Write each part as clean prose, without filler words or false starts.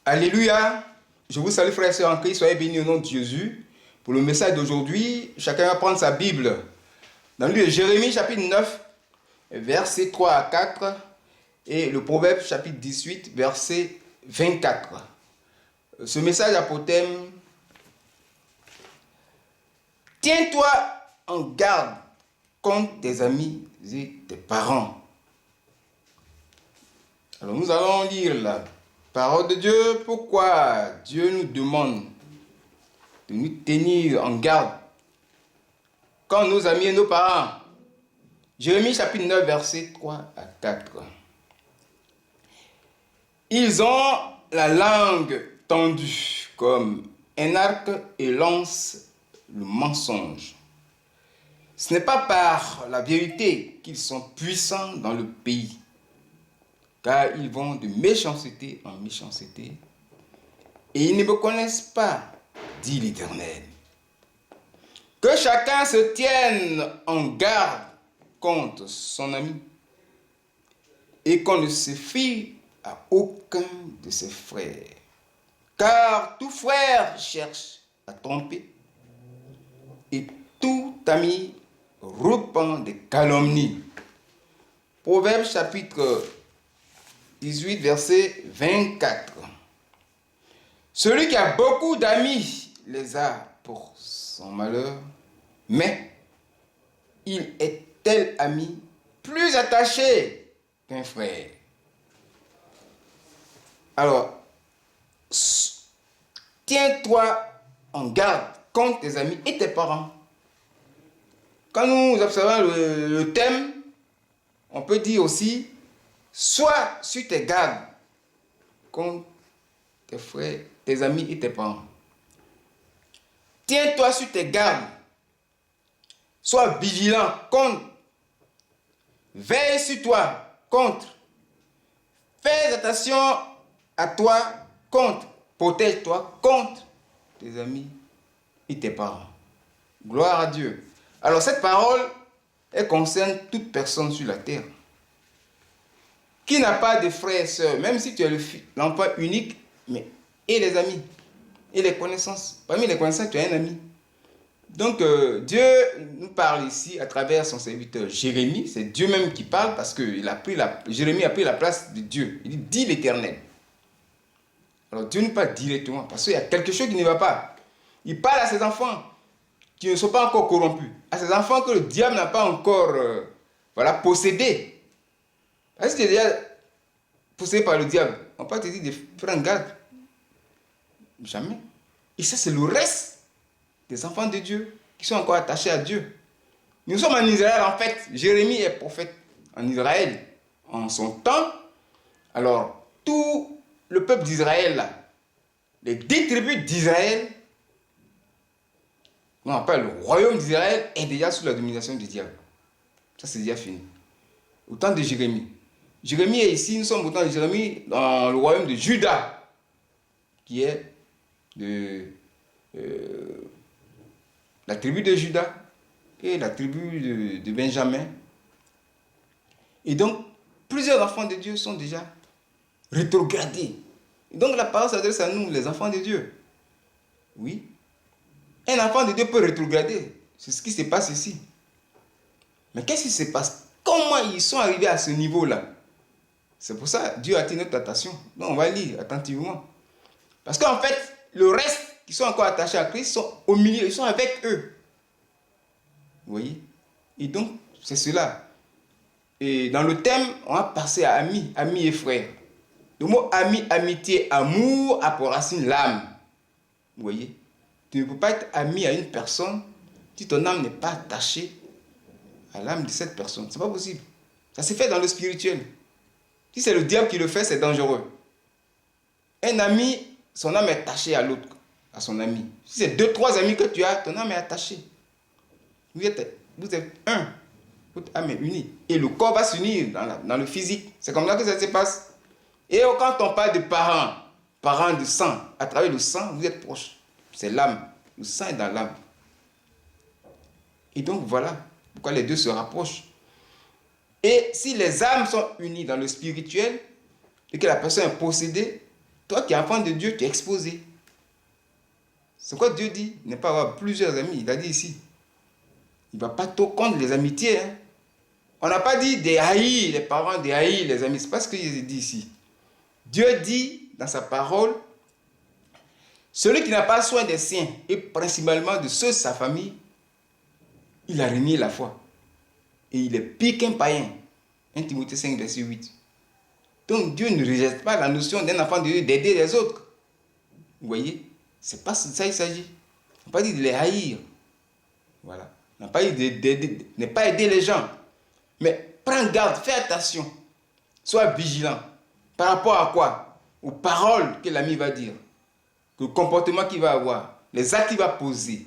Alléluia. Je vous salue frères et sœurs en Christ. Soyez bénis au nom de Jésus. Pour le message d'aujourd'hui, chacun va prendre sa Bible. Dans le livre de Jérémie, chapitre 9, versets 3 à 4. Et le Proverbe, chapitre 18, verset 24. Ce message a pour thème: tiens-toi en garde contre tes amis et tes parents. Alors nous allons lire la parole de Dieu. Pourquoi Dieu nous demande de nous tenir en garde quand nos amis et nos parents. Jérémie chapitre 9, verset 3 à 4. Ils ont la langue tendue comme un arc et lancent le mensonge. Ce n'est pas par la vérité qu'ils sont puissants dans le pays, car ils vont de méchanceté en méchanceté, et ils ne me connaissent pas, dit l'Éternel. Que chacun se tienne en garde contre son ami, et qu'on ne se fie à aucun de ses frères, car tout frère cherche à tromper, et tout ami répand des calomnies. Proverbe chapitre 18, verset 24. Celui qui a beaucoup d'amis les a pour son malheur, mais il est tel ami plus attaché qu'un frère. Alors, tiens-toi en garde contre tes amis et tes parents. Quand nous observons le thème, on peut dire aussi: sois sur tes gardes contre tes frères, tes amis et tes parents. Tiens-toi sur tes gardes. Sois vigilant contre. Veille sur toi contre. Fais attention à toi contre. Protège-toi contre tes amis et tes parents. Gloire à Dieu. Alors cette parole, elle concerne toute personne sur la terre qui n'a pas de frères et sœurs, même si tu es l'enfant unique, mais et les amis, et les connaissances. Parmi les connaissances, tu as un ami. Donc Dieu nous parle ici à travers son serviteur Jérémie. C'est Dieu même qui parle, parce que Jérémie a pris la place de Dieu. Il dit l'Éternel. Alors Dieu nous parle directement, parce qu'il y a quelque chose qui ne va pas. Il parle à ses enfants qui ne sont pas encore corrompus, à ces enfants que le diable n'a pas encore possédés. Est-ce que tu es déjà possédé par le diable? On peut te dire de prendre garde. Jamais. Et ça, c'est le reste des enfants de Dieu qui sont encore attachés à Dieu. Nous sommes en Israël, en fait. Jérémie est prophète en Israël en son temps. Alors, tout le peuple d'Israël, les 10 tribus d'Israël, on appelle le royaume d'Israël, est déjà sous la domination du diable. Ça, c'est déjà fini. Au temps de Jérémie. Jérémie est ici, nous sommes au temps de Jérémie dans le royaume de Juda, qui est de la tribu de Juda et la tribu de Benjamin. Et donc, plusieurs enfants de Dieu sont déjà rétrogradés. Et donc, la parole s'adresse à nous, les enfants de Dieu. Oui. Un enfant de Dieu peut rétrograder. C'est ce qui se passe ici. Mais qu'est-ce qui se passe? Comment ils sont arrivés à ce niveau-là? C'est pour ça que Dieu attire notre attention. Donc, on va lire attentivement. Parce qu'en fait, le reste qui sont encore attachés à Christ sont au milieu, ils sont avec eux. Vous voyez? Et donc, c'est cela. Et dans le thème, on va passer à amis, amis et frères. Le mot ami, amitié, amour a pour racine l'âme. Vous voyez? Tu ne peux pas être ami à une personne si ton âme n'est pas attachée à l'âme de cette personne. Ce n'est pas possible. Ça se fait dans le spirituel. Si c'est le diable qui le fait, c'est dangereux. Un ami, son âme est attachée à l'autre, à son ami. Si c'est 2-3 amis que tu as, ton âme est attachée. Vous êtes un. Votre âme est unie. Et le corps va s'unir dans le physique. C'est comme ça que ça se passe. Et quand on parle de parents, parents de sang, à travers le sang, vous êtes proches. C'est l'âme. Le sang est dans l'âme. Et donc voilà pourquoi les deux se rapprochent. Et si les âmes sont unies dans le spirituel, et que la personne est possédée, Toi qui es enfant de Dieu, tu es exposé. C'est quoi Dieu dit? Ne pas avoir plusieurs amis. Il a dit ici. Il ne va pas trop contre les amitiés. Hein. On n'a pas dit des haïs, les parents, des haïs, les amis. Ce n'est pas ce qu'il dit ici. Dieu dit dans sa parole, celui qui n'a pas soin des siens, et principalement de ceux de sa famille, il a renié la foi. Et il est pire qu'un païen. 1 Timothée 5, verset 8. Donc Dieu ne rejette pas la notion d'un enfant de Dieu d'aider les autres. Vous voyez? C'est pas de ça qu'il s'agit. On n'a pas dit de les haïr. Voilà. On n'a pas dit de ne pas aider les gens. Mais prends garde, fais attention. Sois vigilant. Par rapport à quoi? Aux paroles que l'ami va dire. Le comportement qu'il va avoir. Les actes qu'il va poser. Il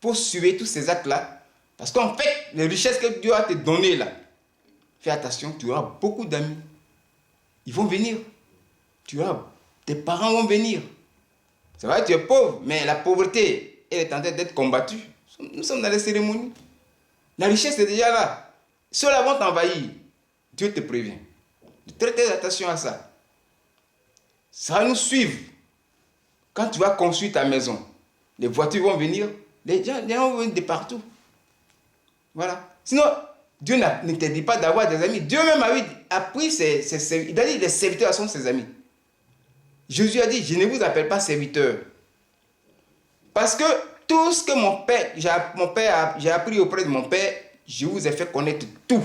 faut suivre tous ces actes-là. Parce qu'en fait, les richesses que Dieu a te données là, fais attention, tu auras beaucoup d'amis. Ils vont venir. Tes parents vont venir. C'est vrai, tu es pauvre, mais la pauvreté, elle est en train d'être combattue. Nous sommes dans les cérémonies. La richesse est déjà là. Ceux-là vont t'envahir. Dieu te prévient. Très attention à ça. Ça va nous suivre. Quand tu vas construire ta maison, les voitures vont venir, les gens vont venir de partout. Voilà. Sinon, Dieu n'interdit pas d'avoir des amis. Dieu même a pris il a dit les serviteurs sont ses amis. Jésus a dit, je ne vous appelle pas serviteurs. Parce que tout ce que j'ai appris auprès de mon Père, je vous ai fait connaître tout.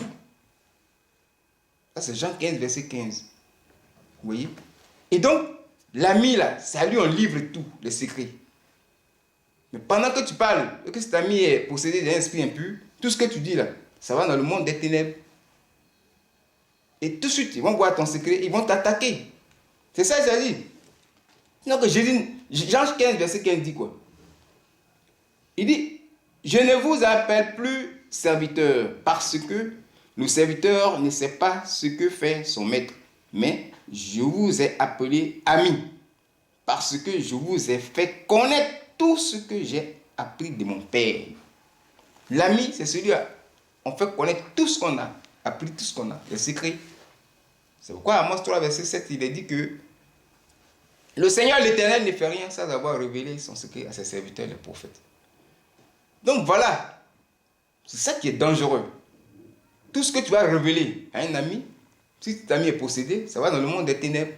Ça c'est Jean 15, verset 15. Vous voyez? Et donc, l'ami là, ça lui on livre tout, les secrets. Mais pendant que tu parles, que cet ami est possédé d'un esprit impur, tout ce que tu dis là, ça va dans le monde des ténèbres. Et tout de suite, ils vont voir ton secret, ils vont t'attaquer. C'est ça que ça dit. Donc Jésus, Jean 15, verset 15 dit quoi? Il dit, je ne vous appelle plus serviteur parce que le serviteur ne sait pas ce que fait son maître. Mais je vous ai appelé ami parce que je vous ai fait connaître tout ce que j'ai appris de mon Père. L'ami, c'est celui-là. On fait connaître tout ce qu'on a, appris tout ce qu'on a, les secrets. C'est pourquoi Amos 3, verset 7, il est dit que le Seigneur l'Éternel ne fait rien sans avoir révélé son secret à ses serviteurs, les prophètes. Donc voilà, c'est ça qui est dangereux. Tout ce que tu vas révéler à un ami, si cet ami est possédé, ça va dans le monde des ténèbres.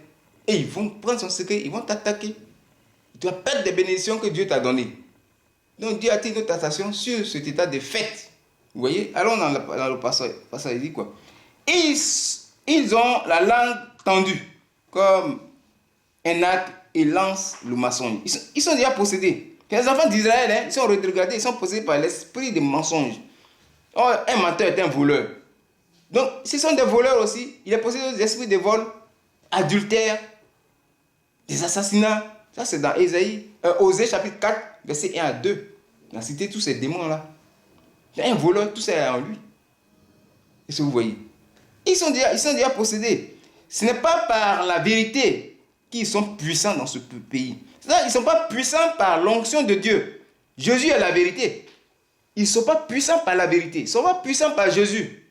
Et ils vont prendre son secret, ils vont t'attaquer. Tu vas perdre des bénédictions que Dieu t'a données. Donc Dieu a tiré notre attention sur cet état de fait. Vous voyez? Allons dans le passage, il dit quoi? Ils ont la langue tendue, comme un arc et lancent le mensonge. Ils sont déjà possédés. Les enfants d'Israël, hein, ils sont regardés, ils sont possédés par l'esprit de mensonge. Oh, un menteur est un voleur. Donc, s'ils sont des voleurs aussi, il est possédé des esprits de vol, adultère, des assassinats. Ça, c'est dans Osée chapitre 4, verset 1 à 2. Il a cité tous ces démons-là. Il y a un voleur, tout ça est en lui. Est-ce que vous voyez? Ils sont déjà possédés. Ce n'est pas par la vérité qu'ils sont puissants dans ce pays. Ils ne sont pas puissants par l'onction de Dieu. Jésus est la vérité. Ils ne sont pas puissants par la vérité. Ils ne sont pas puissants par Jésus.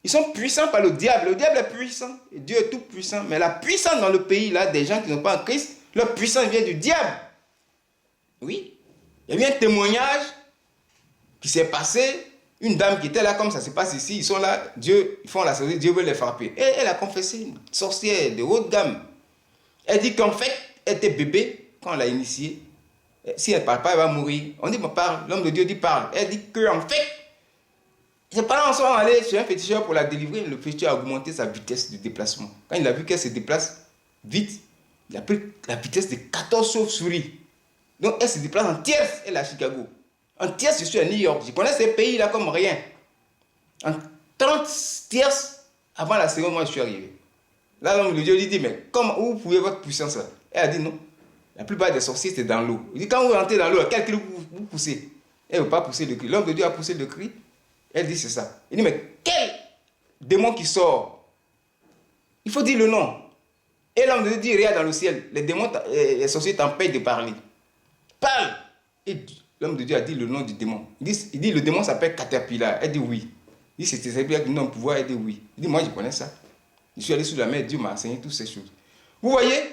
Ils sont puissants par le diable. Le diable est puissant. Et Dieu est tout puissant. Mais la puissance dans le pays, là, des gens qui n'ont pas en Christ, leur puissance vient du diable. Oui. Il y a eu un témoignage qui s'est passé. Une dame qui était là, comme ça se passe ici. Ils sont là. Ils font la sortie. Dieu veut les frapper. Et elle a confessé, une sorcière de haute gamme. Elle dit qu'en fait, elle était bébé quand on l'a initiée. Si elle ne parle pas, elle va mourir. On dit, parle. L'homme de Dieu dit, parle. Elle dit qu'en fait, ses parents sont allés chez un féticheur pour la délivrer. Le féticheur a augmenté sa vitesse de déplacement. Quand il a vu qu'elle se déplace vite, il a pris la vitesse de 14 chauves-souris. Donc, elle se déplace en tierce, elle est à Chicago. En tierce, je suis à New York. Je connais ces pays-là comme rien. En 30 tierces, avant la seconde, moi, je suis arrivé. Là, l'homme de Dieu lui dit, mais où pouvez votre puissance là? Elle a dit non. La plupart des sorciers, c'est dans l'eau. Il dit, quand vous rentrez dans l'eau, quel cri vous poussez? Elle ne veut pas pousser le cri. L'homme de Dieu a poussé le cri. Elle dit, c'est ça. Il dit, mais quel démon qui sort? Il faut dire le nom. Et l'homme de Dieu dit, regarde dans le ciel. Les démons, les sorciers t'empêchent de parler. Parle. Et l'homme de Dieu a dit le nom du démon. Il dit le démon s'appelle Caterpillar. Elle dit oui. Il dit, c'est Caterpillar qui nous donne le pouvoir. Elle dit oui. Il dit, moi, je connais ça. Je suis allé sous la mer, Dieu m'a enseigné toutes ces choses. Vous voyez?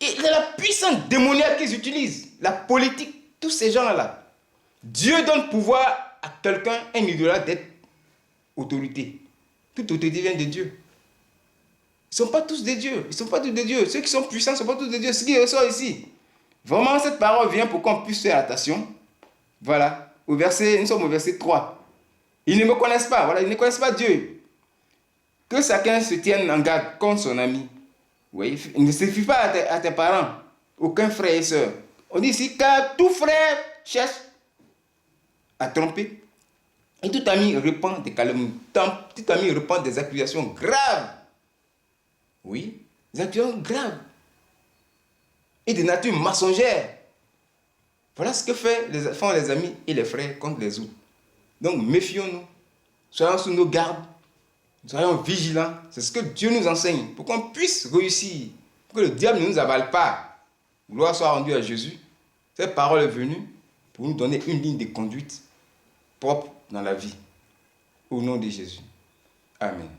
Et la puissance démoniaque qu'ils utilisent, la politique, tous ces gens-là. Dieu donne pouvoir à quelqu'un, un idolâtre, d'être autorité. Toute autorité vient de Dieu. Ils ne sont pas tous des dieux. Ils ne sont pas tous des dieux. Ceux qui sont puissants ne sont pas tous des dieux. Ce qui ressort ici. Vraiment, cette parole vient pour qu'on puisse faire attention. Voilà. Nous sommes au verset 3. Ils ne me connaissent pas. Voilà, ils ne connaissent pas Dieu. Que chacun se tienne en garde contre son ami. Oui, il ne se fie pas à tes parents. Aucun frère et soeur. On dit ici, car tout frère cherche à tromper. Et tout ami répand des calomnies. Tout ami répand des accusations graves. Oui, des accusations graves. Et de nature mensongère. Voilà ce que font les amis et les frères contre les autres. Donc méfions-nous. Soyons sous nos gardes. Soyons vigilants. C'est ce que Dieu nous enseigne. Pour qu'on puisse réussir. Pour que le diable ne nous avale pas. Gloire soit rendue à Jésus. Cette parole est venue pour nous donner une ligne de conduite propre dans la vie. Au nom de Jésus. Amen.